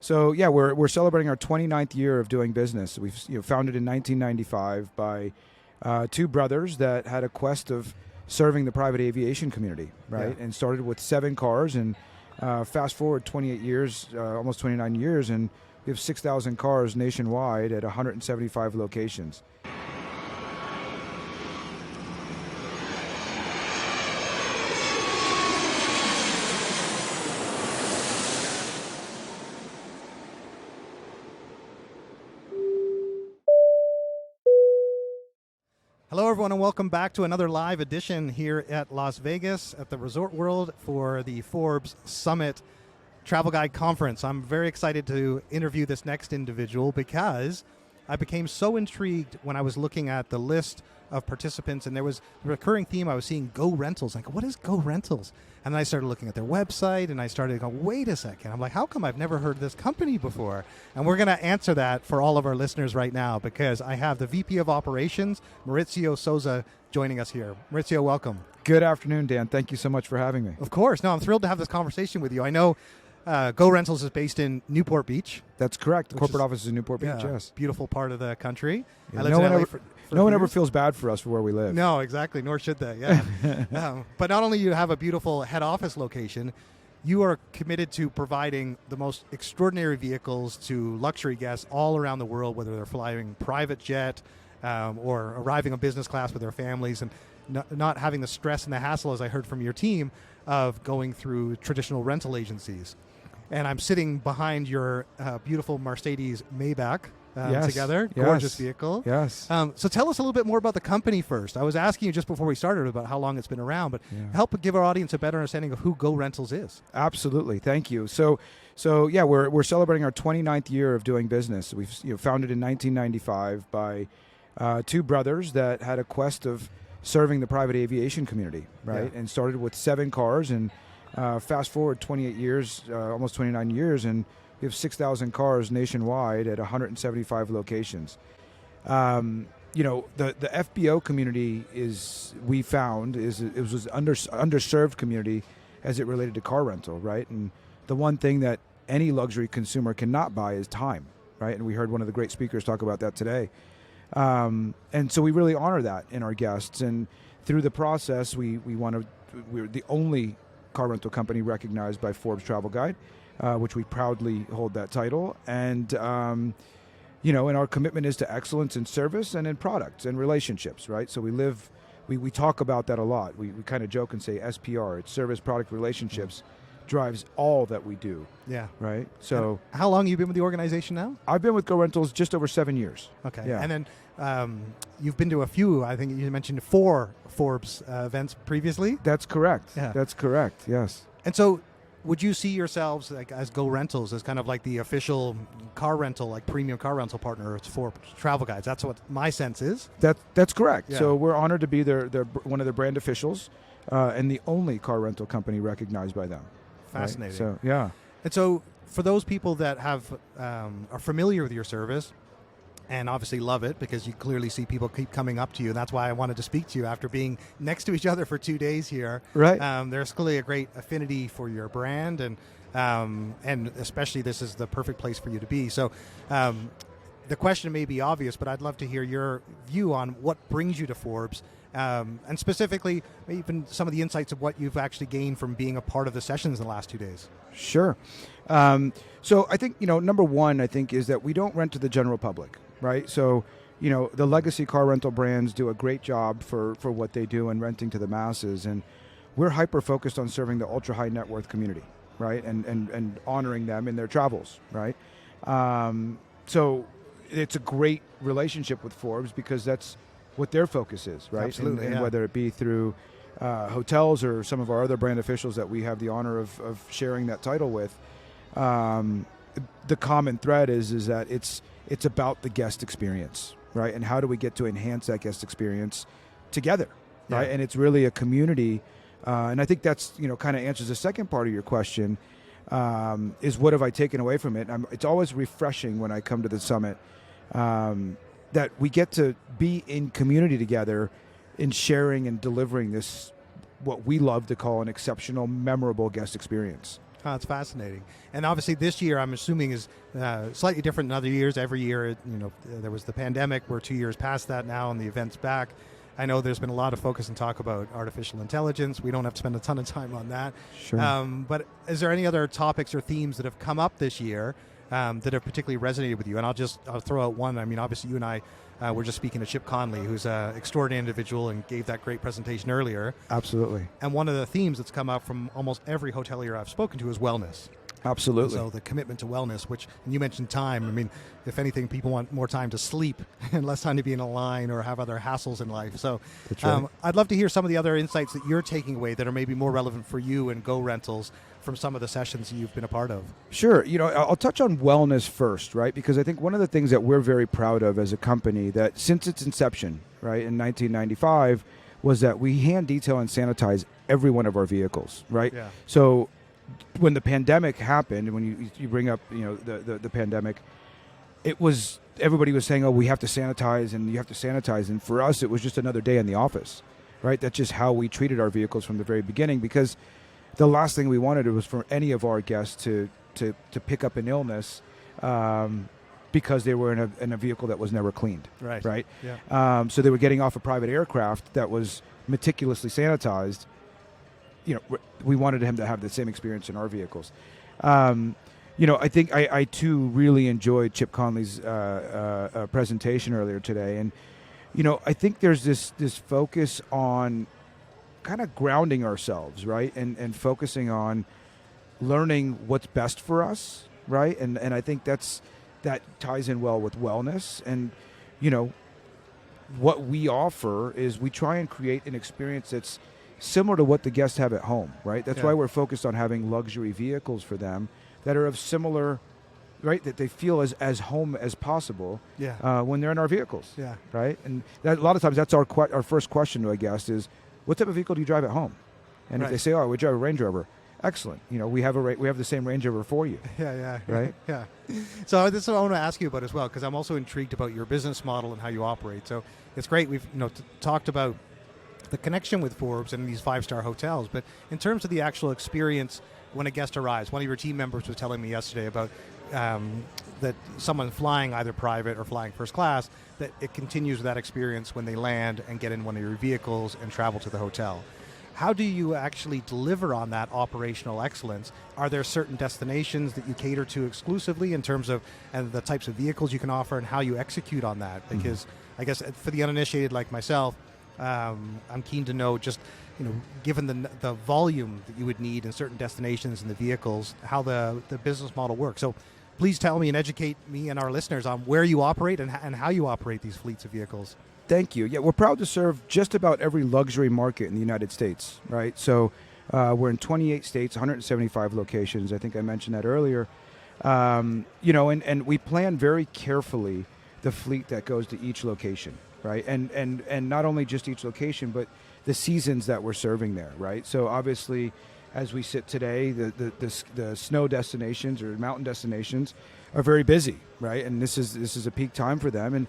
So yeah, we're celebrating our 29th year of doing business. We've founded in 1995 by two brothers that had a quest of serving the private aviation community, right? Yeah. And started with 7 cars, and fast forward 28 years, almost 29 years, and we have 6,000 cars nationwide at 175 locations. Hello, everyone, and welcome back to another live edition here at Las Vegas at the Resort World for the Forbes Summit Travel Guide Conference. I'm very excited to interview this next individual because I became so intrigued when I was looking at the list of participants, and there was a recurring theme. I was seeing Go Rentals. Like, what is Go Rentals? And then I started looking at their website, and I started going, wait a second. I'm like, how come I've never heard of this company before? And we're going to answer that for all of our listeners right now, because I have the VP of Operations, Mauricio Souza, joining us here. Mauricio, welcome. Good afternoon, Dan. Thank you so much for having me. Of course. No, I'm thrilled to have this conversation with you. I know Go Rentals is based in Newport Beach. That's correct. The corporate office is in Newport Beach, Yeah, yes. beautiful part of the country. Yeah, I lived in LA for no one years. ever feels bad for us for where we live. No, exactly. Nor should they. Yeah. But not only you have a beautiful head office location, you are committed to providing the most extraordinary vehicles to luxury guests all around the world, whether they're flying private jet or arriving on business class with their families, and not having the stress and the hassle, as I heard from your team, of going through traditional rental agencies. And I'm sitting behind your beautiful Mercedes Maybach Yes, together. yes, Gorgeous vehicle. Yes. So tell us a little bit more about the company first. I was asking you just before we started about how long it's been around, but help give our audience a better understanding of who Go Rentals is. Absolutely. Thank you. So yeah, we're celebrating our 29th year of doing business. We've founded in 1995 by two brothers that had a quest of serving the private aviation community, right? Yeah. And started with 7 cars, and fast forward 28 years, almost 29 years, and we have 6,000 cars nationwide at 175 locations. The FBO community we found it was an underserved community as it related to car rental, right? And the one thing that any luxury consumer cannot buy is time, right? And we heard one of the great speakers talk about that today. And so we really honor that in our guests. And through the process, we're the only car rental company recognized by Forbes Travel Guide, which we proudly hold that title. And, and our commitment is to excellence in service and in products and relationships, right? So we talk about that a lot. We kind of joke and say SPR, it's service, product, relationships, drives all that we do. Yeah. Right? So and how long have you been with the organization now? I've been with Go Rentals just over 7 years. Okay. Yeah. And then you've been to a few, I think you mentioned 4 Forbes events previously. That's correct. Yeah. That's correct, yes. And so would you see yourselves as Go Rentals as kind of like the official car rental, like premium car rental partner for travel guides? That's what my sense is. That's correct. Yeah. So we're honored to be one of their brand officials and the only car rental company recognized by them. Fascinating. Right? So, yeah. And so for those people that are familiar with your service and obviously love it, because you clearly see people keep coming up to you, and that's why I wanted to speak to you after being next to each other for 2 days here. Right. There's clearly a great affinity for your brand, and especially this is the perfect place for you to be. So the question may be obvious, but I'd love to hear your view on what brings you to Forbes, and specifically even some of the insights of what you've actually gained from being a part of the sessions in the last 2 days. Sure. So I think, number one, I think, is that we don't rent to the general public, right? So, the legacy car rental brands do a great job for what they do and renting to the masses. And we're hyper-focused on serving the ultra-high net worth community, right? And honoring them in their travels, right? So it's a great relationship with Forbes because that's what their focus is, right? Absolutely, and whether it be through hotels or some of our other brand officials that we have the honor of sharing that title with, the common thread is that it's about the guest experience, right? And how do we get to enhance that guest experience together, right? And it's really a community, and I think that's kind of answers the second part of your question, is what have I taken away from it? It's always refreshing when I come to the summit that we get to be in community together in sharing and delivering this, what we love to call an exceptional, memorable guest experience. Oh, it's fascinating. And obviously this year, I'm assuming, is slightly different than other years. Every year, there was the pandemic. We're 2 years past that now, and the event's back. I know there's been a lot of focus and talk about artificial intelligence. We don't have to spend a ton of time on that. Sure. But is there any other topics or themes that have come up this year that have particularly resonated with you? And I'll throw out one. I mean, obviously you and I were just speaking to Chip Conley, who's an extraordinary individual and gave that great presentation earlier. Absolutely. And one of the themes that's come up from almost every hotelier I've spoken to is wellness. Absolutely. So the commitment to wellness, which, and you mentioned time. I mean, if anything, people want more time to sleep and less time to be in a line or have other hassles in life. So That's right. I'd love to hear some of the other insights that you're taking away that are maybe more relevant for you and Go Rentals from some of the sessions you've been a part of. Sure. I'll touch on wellness first, right? Because I think one of the things that we're very proud of as a company that since its inception, right, in 1995, was that we hand detail and sanitize every one of our vehicles, right? Yeah. So when the pandemic happened, when you bring up, the pandemic, everybody was saying, oh, we have to sanitize and you have to sanitize. And for us, it was just another day in the office, right? That's just how we treated our vehicles from the very beginning, because the last thing we wanted was for any of our guests to pick up an illness because they were in a vehicle that was never cleaned. Right. Yeah. So they were getting off a private aircraft that was meticulously sanitized. We wanted him to have the same experience in our vehicles. I think I too really enjoyed Chip Conley's presentation earlier today, and I think there's this focus on kind of grounding ourselves, right, and focusing on learning what's best for us, right, and I think that ties in well with wellness, and what we offer is we try and create an experience that's similar to what the guests have at home, right? That's why we're focused on having luxury vehicles for them that are of similar, right, that they feel as home as possible when they're in our vehicles, right? And a lot of times that's our first question to a guest is, what type of vehicle do you drive at home? And if they say, oh, we drive a Range Rover, excellent. We have the same Range Rover for you. Right? Yeah. So this is what I want to ask you about as well, because I'm also intrigued about your business model and how you operate. So it's great. We've talked about the connection with Forbes and these 5-star hotels, but in terms of the actual experience when a guest arrives, one of your team members was telling me yesterday about that someone flying either private or flying first class, that it continues with that experience when they land and get in one of your vehicles and travel to the hotel. How do you actually deliver on that operational excellence? Are there certain destinations that you cater to exclusively in terms of and the types of vehicles you can offer and how you execute on that? Because I guess for the uninitiated like myself, I'm keen to know just, given the volume that you would need in certain destinations and the vehicles, how the business model works. So please tell me and educate me and our listeners on where you operate and how you operate these fleets of vehicles. Thank you. Yeah, we're proud to serve just about every luxury market in the United States, right? So we're in 28 states, 175 locations. I think I mentioned that earlier. And we plan very carefully the fleet that goes to each location, right? And not only just each location, but the seasons that we're serving there, right? So obviously, as we sit today, the snow destinations or mountain destinations are very busy, right? And this is a peak time for them, and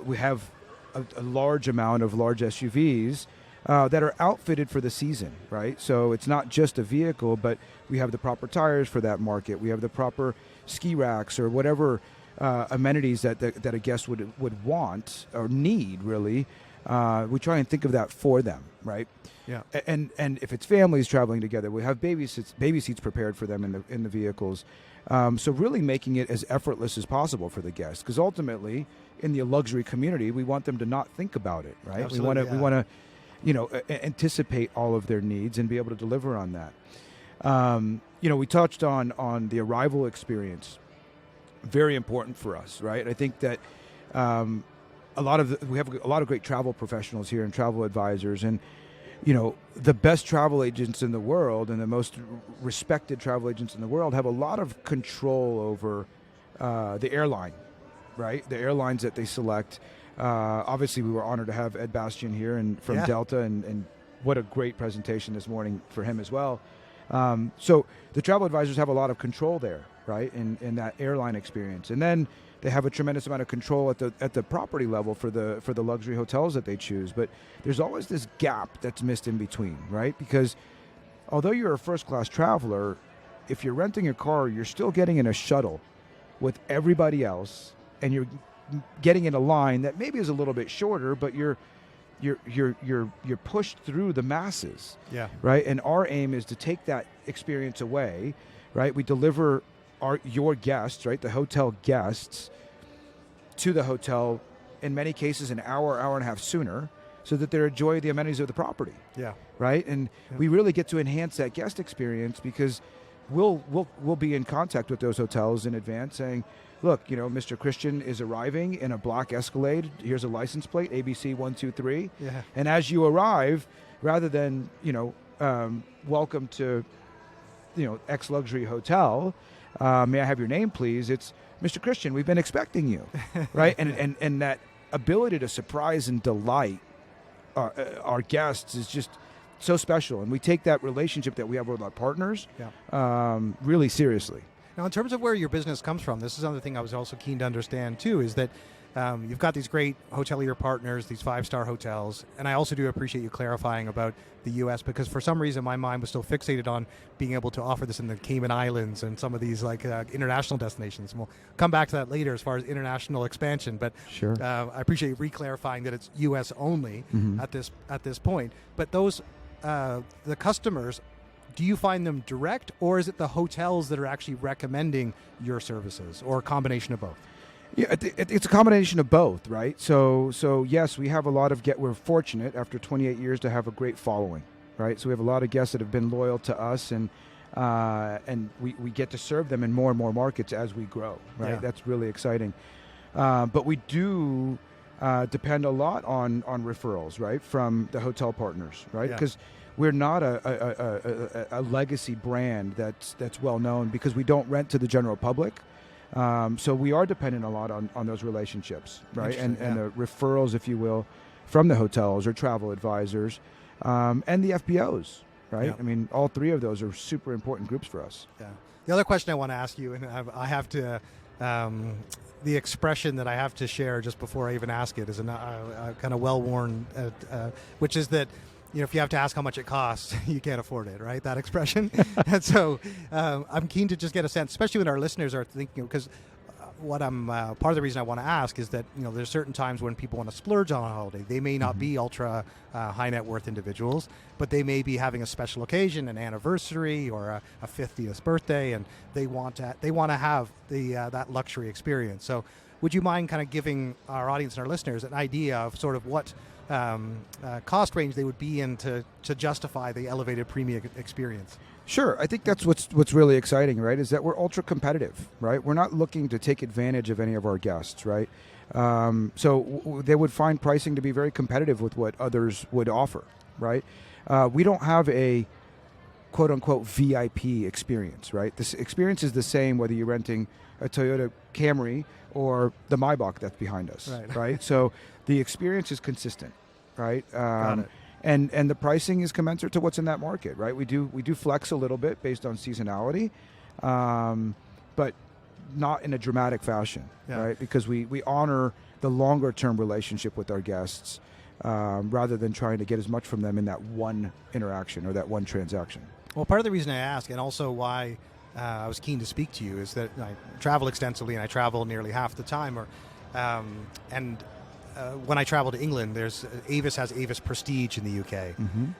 we have a large amount of large SUVs that are outfitted for the season, right? So it's not just a vehicle, but we have the proper tires for that market. We have the proper ski racks or whatever amenities that a guest would want or need, really. We try and think of that for them, right? Yeah. And if it's families traveling together, we have baby seats prepared for them in the vehicles. So really making it as effortless as possible for the guests, because ultimately in the luxury community, we want them to not think about it, right? Absolutely, we want to anticipate all of their needs and be able to deliver on that. We touched on the arrival experience. Very important for us, right? I think that we have a lot of great travel professionals here and travel advisors, and the best travel agents in the world and the most respected travel agents in the world have a lot of control over the airline, right? The airlines that they select. Obviously, we were honored to have Ed Bastian here from Delta, and what a great presentation this morning for him as well. So the travel advisors have a lot of control there, right, in that airline experience, and then they have a tremendous amount of control at the property level for the luxury hotels that they choose. But there's always this gap that's missed in between, right? Because although you're a first class traveler, if you're renting a car, you're still getting in a shuttle with everybody else, and you're getting in a line that maybe is a little bit shorter, but you're pushed through the masses. Yeah. Right. And our aim is to take that experience away. Right. We deliver your guests, right, the hotel guests, to the hotel in many cases an hour and a half sooner, so that they enjoy the amenities of the property. Yeah. Right. And we really get to enhance that guest experience, because we'll be in contact with those hotels in advance saying, look, you know, Mr. Christian is arriving in a black Escalade. Here's a license plate, ABC 123. Yeah. And as you arrive, rather than, you know, welcome to, you know, X luxury hotel, may I have your name, please? It's Mr. Christian. We've been expecting you, right? And that ability to surprise and delight our guests is just so special. And we take that relationship that we have with our partners really seriously. Now, in terms of where your business comes from, this is another thing I was also keen to understand too, is that you've got these great hotelier partners, these 5-star hotels, and I also do appreciate you clarifying about the U.S., because for some reason my mind was still fixated on being able to offer this in the Cayman Islands and some of these like international destinations. And we'll come back to that later as far as international expansion, but Sure. I appreciate you re-clarifying that it's U.S. only at this point. But those the customers, do you find them direct, or is it the hotels that are actually recommending your services, or a combination of both? Yeah, it's a combination of both, right? So yes, we have a lot of we're fortunate after 28 years to have a great following, right? So we have a lot of guests that have been loyal to us, and we get to serve them in more and more markets as we grow, right? Yeah. That's really exciting. But we do depend a lot on referrals, right, from the hotel partners, right? Because we're not a legacy brand that's well known, because we don't rent to the general public. So we are dependent a lot on those relationships, right? And the referrals, if you will, from the hotels or travel advisors, and the FBOs, right? Yeah. I mean, all three of those are super important groups for us. Yeah. The other question I want to ask you, and I have to, the expression that I have to share just before I even ask it is a kind of well-worn, which is that, you know, if you have to ask how much it costs, you can't afford it, right? That expression. And so I'm keen to just get a sense, especially when our listeners are thinking, because what I'm part of the reason I want to ask is that, you know, there's certain times when people want to splurge on a holiday. They may not be ultra high net worth individuals, but they may be having a special occasion, an anniversary or a 50th birthday, and they want to have that luxury experience. So would you mind kind of giving our audience and our listeners an idea of sort of what cost range they would be in to justify the elevated premium experience? Sure. I think that's what's really exciting, right, is that we're ultra competitive, right? We're not looking to take advantage of any of our guests, right? So they would find pricing to be very competitive with what others would offer, right? We don't have a quote-unquote VIP experience, right? This experience is the same whether you're renting a Toyota Camry or the Maybach that's behind us, right? So the experience is consistent, right? Got it. And the pricing is commensurate to what's in that market, right? We do flex a little bit based on seasonality, but not in a dramatic fashion, right? Because we honor the longer term relationship with our guests, rather than trying to get as much from them in that one interaction or that one transaction. Well, part of the reason I ask, and also why I was keen to speak to you, is that I travel extensively, and I travel nearly half the time. When I travel to England, Avis has Avis Prestige in the UK,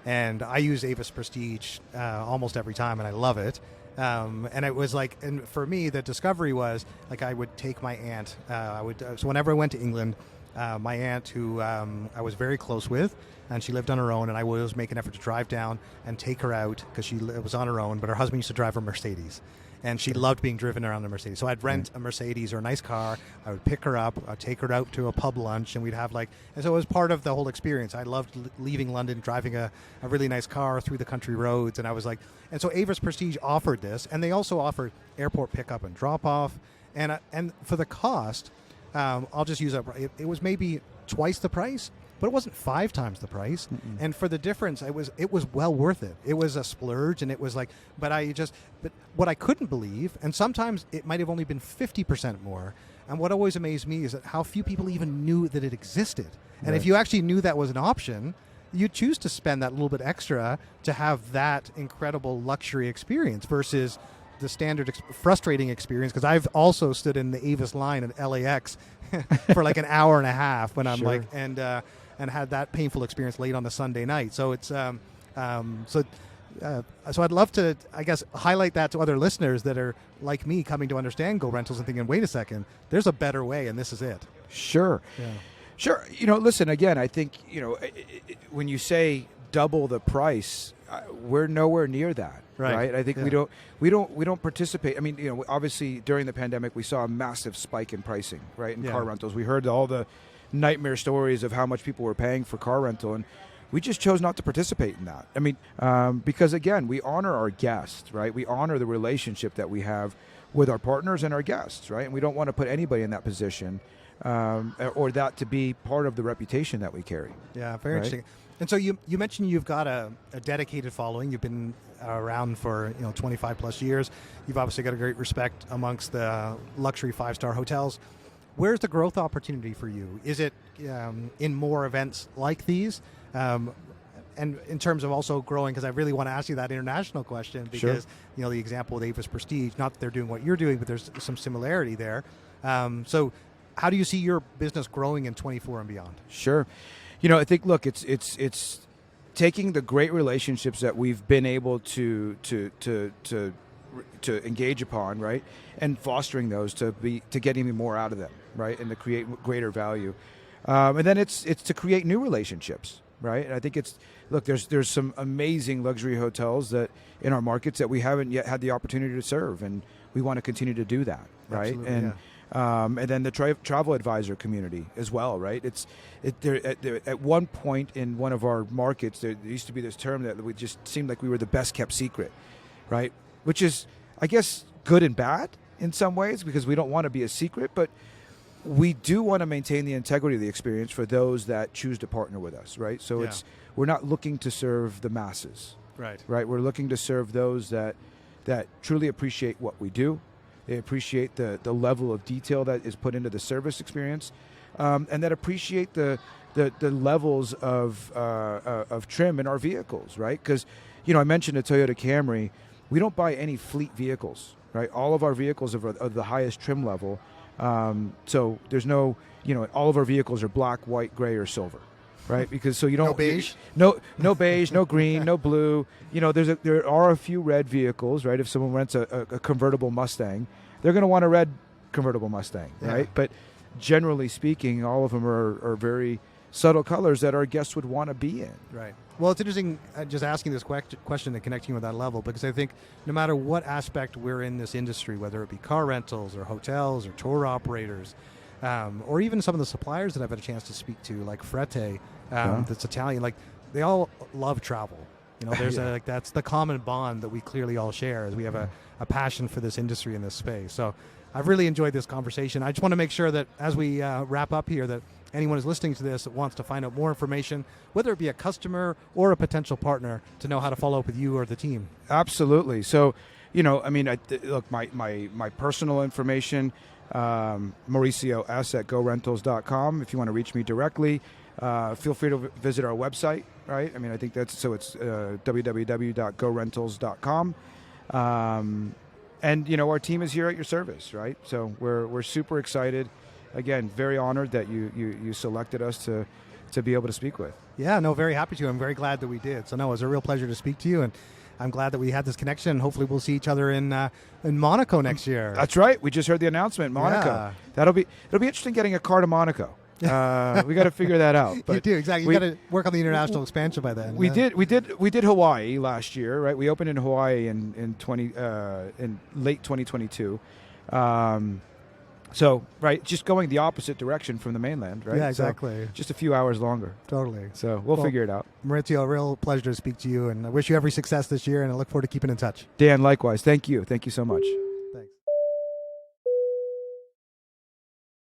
and I use Avis Prestige almost every time, and I love it. And it was like, and for me, the discovery was like I would take my aunt. So whenever I went to England, my aunt, who I was very close with, and she lived on her own, and I would always make an effort to drive down and take her out because she was on her own, but her husband used to drive a Mercedes. And she loved being driven around a Mercedes. So I'd rent a Mercedes or a nice car. I would pick her up. I'd take her out to a pub lunch, and we'd have and so it was part of the whole experience. I loved leaving London, driving a really nice car through the country roads. And I was like, and so Avis Prestige offered this, and they also offered airport pickup and drop off. And for the cost, I'll just use it was maybe twice the price, but it wasn't 5 times the price. And for the difference, it was well worth it. It was a splurge, and it was like, but what I couldn't believe, and sometimes it might have only been 50% more. And what always amazed me is that how few people even knew that it existed. And if you actually knew that was an option, you'd choose to spend that little bit extra to have that incredible luxury experience versus the standard frustrating experience, because I've also stood in the Avis line at LAX for like an hour and a half when I'm Sure. and had that painful experience late on a Sunday night. So it's so I'd love to, I guess, highlight that to other listeners that are like me, coming to understand Go Rentals and thinking, wait a second, there's a better way, and this is it. Sure. Yeah. Sure. Listen, again, I think, when you say double the price, we're nowhere near that. Right. I think Yeah. we don't participate. I mean, obviously during the pandemic, we saw a massive spike in pricing, right, in Yeah. car rentals. We heard all the nightmare stories of how much people were paying for car rental, and we just chose not to participate in that. I mean, because again, we honor our guests, right? We honor the relationship that we have with our partners and our guests, right? And we don't want to put anybody in that position, or that to be part of the reputation that we carry. Yeah, very Right. interesting. And so you mentioned you've got a dedicated following. You've been around for 25 plus years. You've obviously got a great respect amongst the luxury 5-star hotels. Where's the growth opportunity for you? Is it in more events like these? And in terms of also growing, because I really want to ask you that international question, because Sure. the example with Avis Prestige, not that they're doing what you're doing, but there's some similarity there. So how do you see your business growing in 24 and beyond? Sure. I think, look, it's taking the great relationships that we've been able to engage upon, right, and fostering those to get even more out of them, right, and to create greater value, and then it's to create new relationships, right. And I think there's some amazing luxury hotels that in our markets that we haven't yet had the opportunity to serve, and we want to continue to do that, right. Absolutely, And yeah. and then the travel advisor community as well, right? At one point in one of our markets, there used to be this term that we just seemed like we were the best kept secret, right? Which is, I guess, good and bad in some ways, because we don't want to be a secret, but we do want to maintain the integrity of the experience for those that choose to partner with us, right? So Yeah. we're not looking to serve the masses, Right. right? We're looking to serve those that truly appreciate what we do. They appreciate the level of detail that is put into the service experience, and that appreciate the levels of trim in our vehicles, right? Because, I mentioned a Toyota Camry. We don't buy any fleet vehicles, right? All of our vehicles are of the highest trim level. So there's no, all of our vehicles are black, white, gray, or silver. Right, because so you don't No beige? no beige, no green, no blue. There are a few red vehicles, right? If someone rents a convertible Mustang, they're going to want a red convertible Mustang, right? Yeah. But generally speaking, all of them are very subtle colors that our guests would want to be in. Right. Well, it's interesting just asking this question and connecting with that level, because I think no matter what aspect we're in this industry, whether it be car rentals or hotels or tour operators, or even some of the suppliers that I've had a chance to speak to, like Frete, that's Italian, like they all love travel. There's Yeah. that's the common bond that we clearly all share, is we have a passion for this industry and this space. So I've really enjoyed this conversation. I just want to make sure that as we wrap up here, that anyone who's listening to this that wants to find out more information, whether it be a customer or a potential partner, to know how to follow up with you or the team. Absolutely. So, look, my personal information, Mauricio S at GoRentals.com. If you want to reach me directly, feel free to visit our website, right? I mean, I think it's www.gorentals.com. And our team is here at your service, right? So we're super excited. Again, very honored that you selected us to be able to speak with. Yeah, no, very happy to. I'm very glad that we did. So no, it was a real pleasure to speak to you, and I'm glad that we had this connection. And hopefully we'll see each other in Monaco next year. That's right. We just heard the announcement, Monaco. Yeah. It'll be interesting getting a car to Monaco. We got to figure that out. But you do, exactly. You got to work on the international expansion by then. We did Hawaii last year, right? We opened in Hawaii in late 2022. So, right, just going the opposite direction from the mainland, right? Yeah, exactly. So just a few hours longer. Totally. So we'll figure it out. Mauricio, a real pleasure to speak to you, and I wish you every success this year, and I look forward to keeping in touch. Dan, likewise. Thank you. Thank you so much.